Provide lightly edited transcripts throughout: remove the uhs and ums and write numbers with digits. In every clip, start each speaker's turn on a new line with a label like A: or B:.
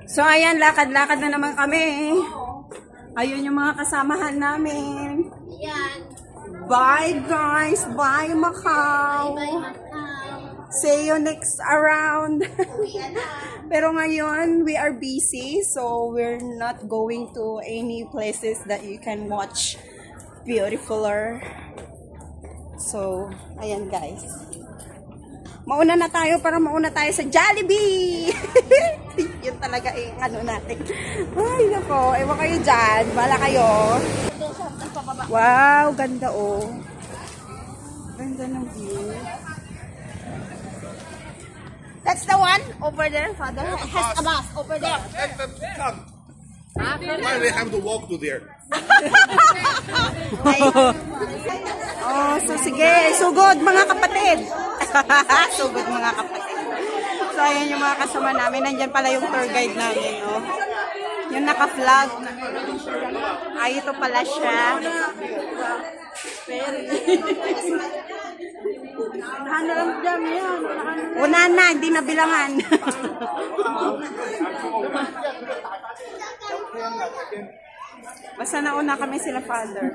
A: So, ayan, lakad-lakad na naman kami. Ayun yung mga kasamahan namin.
B: Ayan.
A: Bye, guys. Bye, Macau.
B: Bye, Macau.
A: See you next around. Pero ngayon, we are busy. So, we're not going to any places that you can watch beautifuler. So, ayan, guys. Mauna na tayo para mauna tayo sa Jollibee. Yun talaga ano natin. Ay, nako. Ewan kayo dyan. Bala kayo. Wow, ganda oh. Ganda ng view. That's the one over there, Father. It has a bus over there.
C: Come. Why we have to walk to there?
A: Oh, so sige. Sugod mga kapatid. Sugod mga kapatid. So, ayan yung mga kasama namin. Nandyan pala yung tour guide namin, oh. Yung naka-vlog. Ay, ito pala siya. Ano lang dyan yan? Una na, hindi na bilangan. Basta nauna kami sila, Father.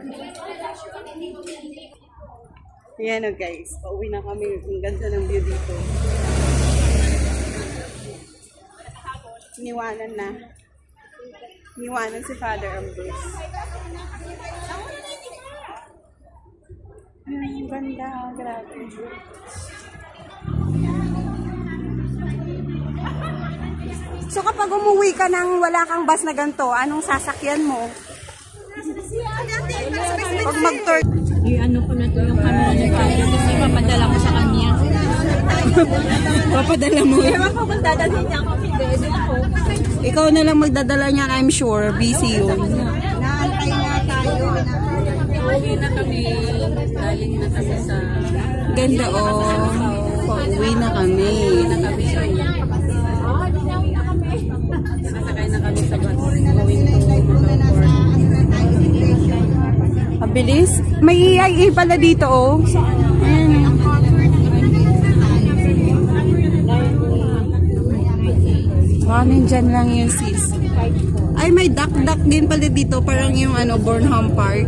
A: Yan o, guys. Pauwi na kami. Ang ganda ng view dito. Iniwanan na. Iniwanan si Father Ambrose. Ang ganda. Grabe. So kapag umuwi ka nang wala kang bus na ganito, anong sasakyan mo? Pag mag-tour.
B: Ano ko na to yung camera ni Father kasi papadala ko sa kanya.
A: Papadala mo?
B: Ewan ko kung dadalhin niya ako. Hindi ako.
A: Ikaw na lang magdadala niyan, I'm sure. Busy yun.
B: Naantay nga tayo. Pauwi na kami. Galing na kasi sa...
A: Ganda oh. Pauwi na kami.
B: Sasakay na kami sa bus. Going to Macau.
A: Mabilis. May EIA pala dito oh. Nandyan lang yun sis. Ay, may duck-duck din pala dito. Parang yung ano, Burnham Park.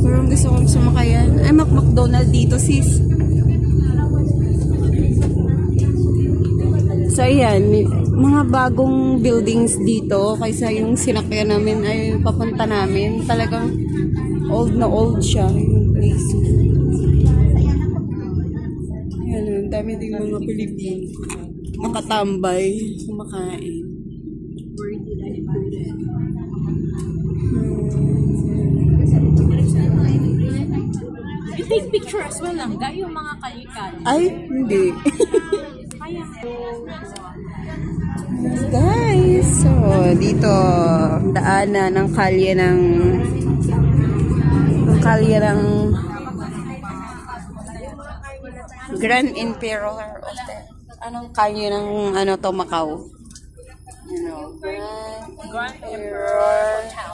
A: Parang gusto kong sumakayan. Ay, McDonald dito sis. So, ayan. Mga bagong buildings dito. Kaysa yung sinakyan namin ay papunta namin. Talagang old na old siya. Yung place. Ayan, dami din mga Pilipino. Nakatambay. Kumakain.
B: You take picture as well lang. Yung mga kalikan.
A: Ay, hindi. Guys, so dito daanan ng kalye ng Grand Imperial Hotel. Anong kalye ng ano to, Macau? Grand Imperial Hotel.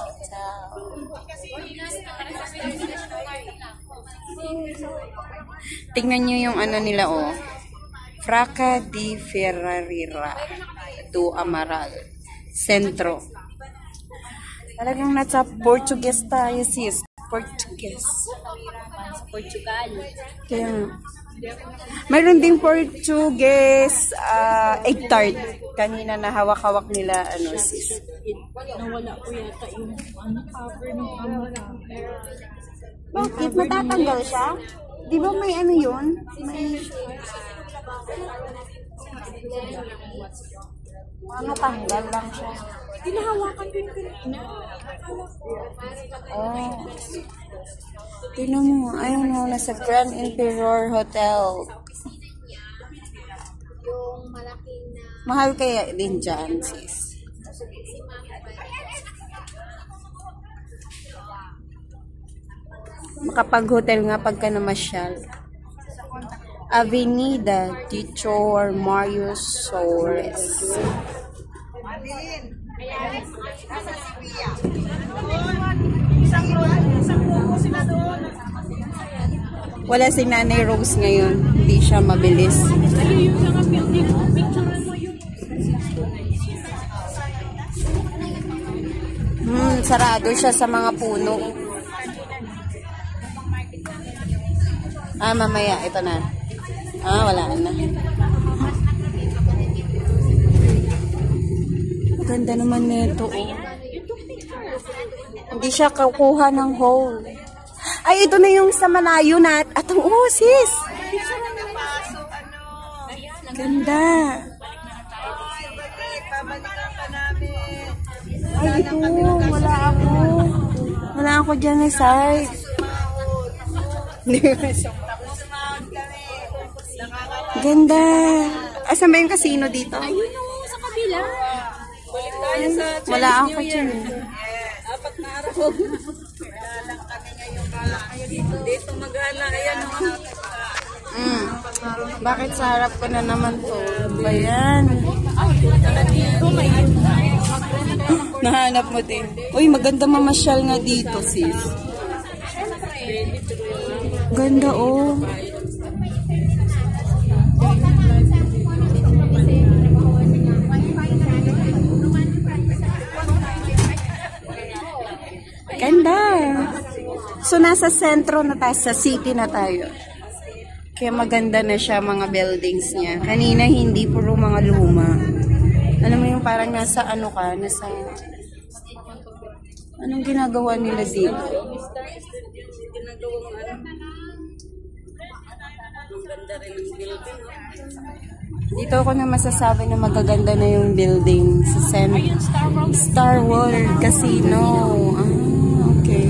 A: Tingnan nyo yung ano nila oh. Fraca di Ferrarira do Amaral Centro. Talagang nasa Portuguese tayo sis. Portuguese.
B: Portugal.
A: Kaya mayroon ding Portuguese egg tart. Kanina na hawak-hawak nila ano sis.
B: Nawala ko yata yung cover ng camera.
A: Bakit? Matatanggal siya? Di ba may ano yun? May... Matanggal lang siya.
B: Hinahawakan ko yung kanina.
A: Oh. Tignan mo. Ayun mo. Nasa Grand Imperial Hotel.
B: Yung malaking na...
A: Mahal kaya din dyan, sis. Makapag-hotel nga pagka namasyal. Avenida Teacher Mario Soares. Wala si Nanay Rose ngayon. Hindi siya mabilis.
B: Ayun yung mga building
A: sarado siya sa mga puno. Ah, mamaya. Ito na. Ah, wala na. Ganda naman nito, oh. Hindi siya kukuha ng hole. Ay, ito na yung sa malayo na. Atong, oh, sis. Ganda. Ay, ito. Wala ako. Wala ako dyan na side. Ganda. Asan ba yung casino dito?
B: Ayun o, sa kabila. Balik tayo sa
A: Wala ako dyan.
B: Apat na araw. Lang kami ngayon. Dito mag-ala. Ayan o.
A: Bakit sa harap ko na naman to? Bayan. Nahanap mo din. Uy, maganda mamasyal nga dito, sis. Ganda, oh. Ganda. So, nasa sentro na tayo, sa city na tayo. Kaya maganda na siya, mga buildings niya. Kanina, hindi puro mga luma. Alam mo yung parang nasa ano ka, nasa... Anong ginagawa nila dito? Dito ako na masasabi na magaganda na yung building sa Star World Casino. Ah, okay.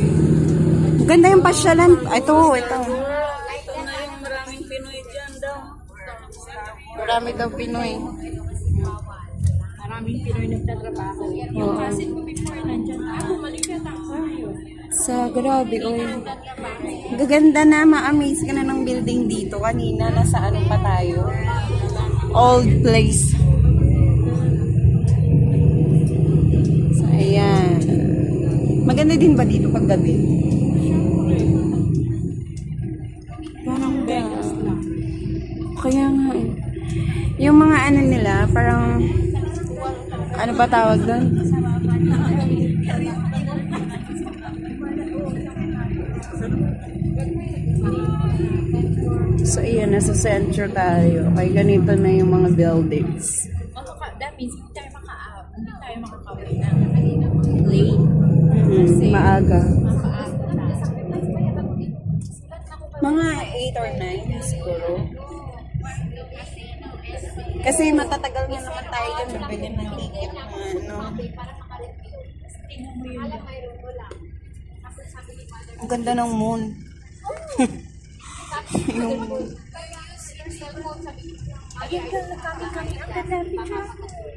A: Maganda yung pasyalan. Ito.
B: Ito na yung maraming Pinoy dyan daw.
A: Marami daw Pinoy.
B: Maraming Pinoy nagtatrabaho. Yung kasi ko before nandyan. Malikat ako.
A: Sa grabe, oy. Gaganda na, ma-amaze ka na ng building dito. Kanina, nasa ano pa tayo? Old place. So, ayan. Maganda din ba dito pag gabi? Parang Vegas na. Kaya nga eh. Yung mga ano nila, parang ano ba tawag doon? So, ayan, nasa center tayo. Okay, ganito na yung mga buildings.
B: That means hindi tayo makakawin ng late.
A: Maaga. Mga 8 or 9 siguro. Kasi matatagal na naman tayo dyan. Bibili ng ticket na ano. Ang ganda ng moon. Yung moon.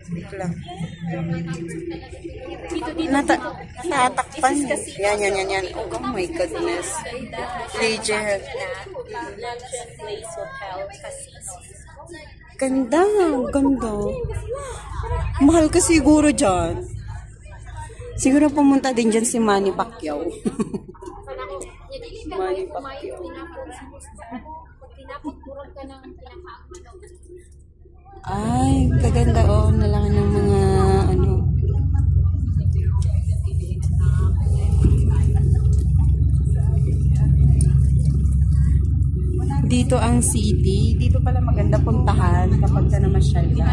A: Bigla. Natatakpan. Yan. Oh my goodness. Legend. Ganda. Mahal ka siguro dyan. Siguro pumunta din dyan si Manny Pacquiao. Manny Pacquiao. Ay, kaganda oh. Nalangan ng mga ano. Dito ang city. Dito pala maganda puntahan kapag ka namasyal ka.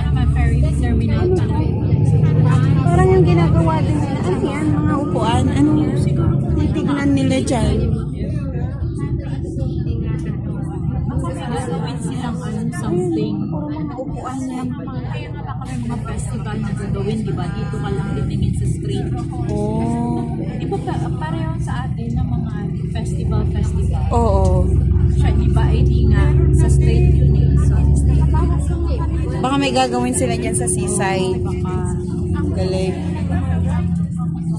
A: Parang yung ginagawa din nila. Ano yan? Mga upuan. Anong titignan nila dyan?
B: Something. Puro mga upuan yan. Kaya nga baka may mga festival na gagawin, di ba? Dito ka lang titingin sa street.
A: Oh.
B: Di ba pareho sa atin ng mga festival?
A: Oo.
B: Siya, di ba? Ay di nga sa street yun eh. So,
A: baka may gagawin sila dyan sa seaside. Galing.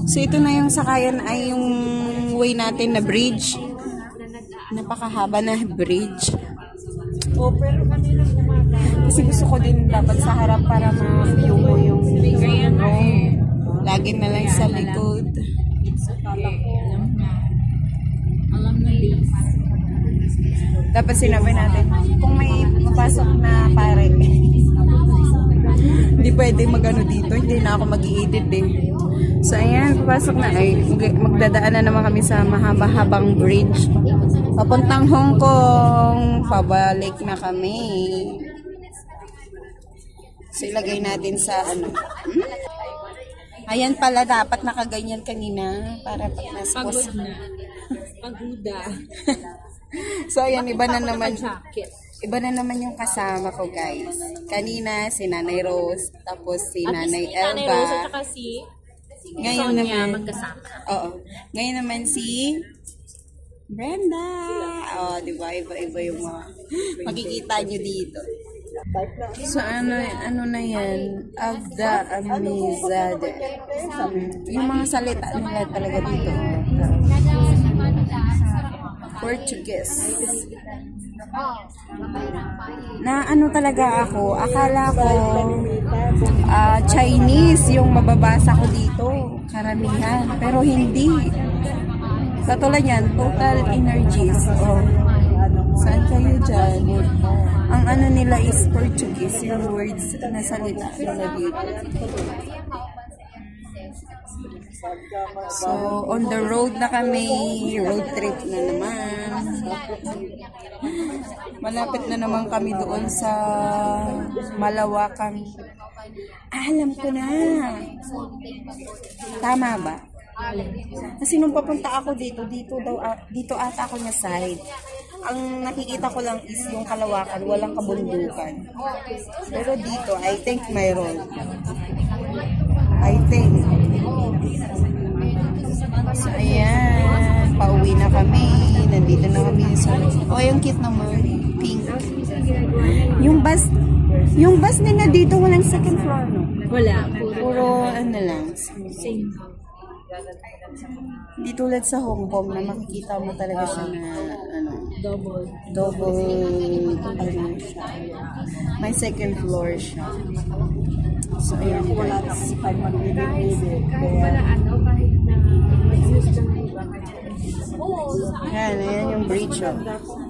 A: So, ito na yung sakayan ay yung way natin na bridge. Napakahaba na bridge. Oh, pero kanina umaga. Kasi gusto ko din dapat sa harap para ma-view mo yung lagi na lang sa likod.
B: alam na Liz.
A: Dapat sinabi natin, kung may pasok na pare, hindi pwede magano dito. Hindi na ako mag-i-edit eh. So, ayan, papasok na. Ay, magdadaan na naman kami sa mahaba-habang bridge. Papuntang Hong Kong. Pabalik na kami. So, ilagay natin sa ano. Ayan pala, dapat nakaganyan kanina. Para pag nasa
B: Pagod na. Paguda.
A: So, ayan, iba na naman.
B: Jacket.
A: Iba na naman yung kasama ko, guys. Kanina, si Nanay Rose, tapos si Nanay
B: Nanay
A: Elba.
B: Rose at saka si
A: Ngayon
B: Sonia
A: naman,
B: magkasama.
A: oo. Ngayon naman si Brenda. Oh, di ba? Iba-iba yung mga makikita nyo dito. So, ano na yan? Agda Amizade. Yung mga salita nila talaga dito. Portuguese. Na ano talaga ako, akala ko Chinese yung mababasa ko dito, karamihan, pero hindi. Katulad yan, total energies. Oh. Saan kayo dyan? Ang ano nila is Portuguese, yung words na salita nila dito. So, on the road na kami, road trip na naman. Malapit na naman kami doon sa Malawakan. Alam ko na. Tama ba? Kasi nung papunta ako dito ata ako na side. Ang nakikita ko lang is yung Kalawakan, walang kabundukan. Pero dito, I think mayroon. I think. So, ayan. Pauwi na kami. Nandito na kami sa... Oh, yung cute naman. Pink. Yung bus nila dito, walang second floor, no?
B: Wala.
A: Puro, ano lang.
B: Same.
A: Hindi tulad sa Hong Kong na makikita mo talaga siya na, ano,
B: Double.
A: ano siya. May second floor siya. So, ayan, guys. Ayan yung bridge, oh.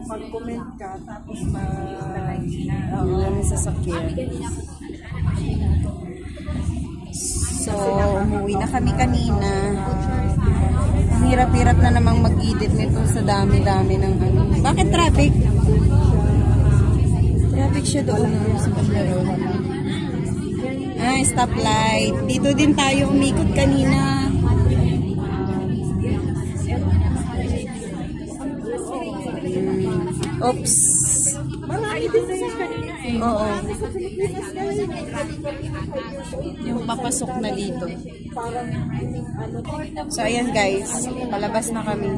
A: Mag-comment ka, tapos may sasakyan. So, umuwi na kami kanina. Ang hirap-hirap na namang mag-edit nito sa dami-dami ng ano. Bakit traffic? Traffic siya doon sa Bandaro. Stoplight. Dito din tayo umikot kanina. Oops.
B: Marami din na yung kanina eh.
A: Oo. Yung papasok na dito. So, ayan guys. Palabas na kami.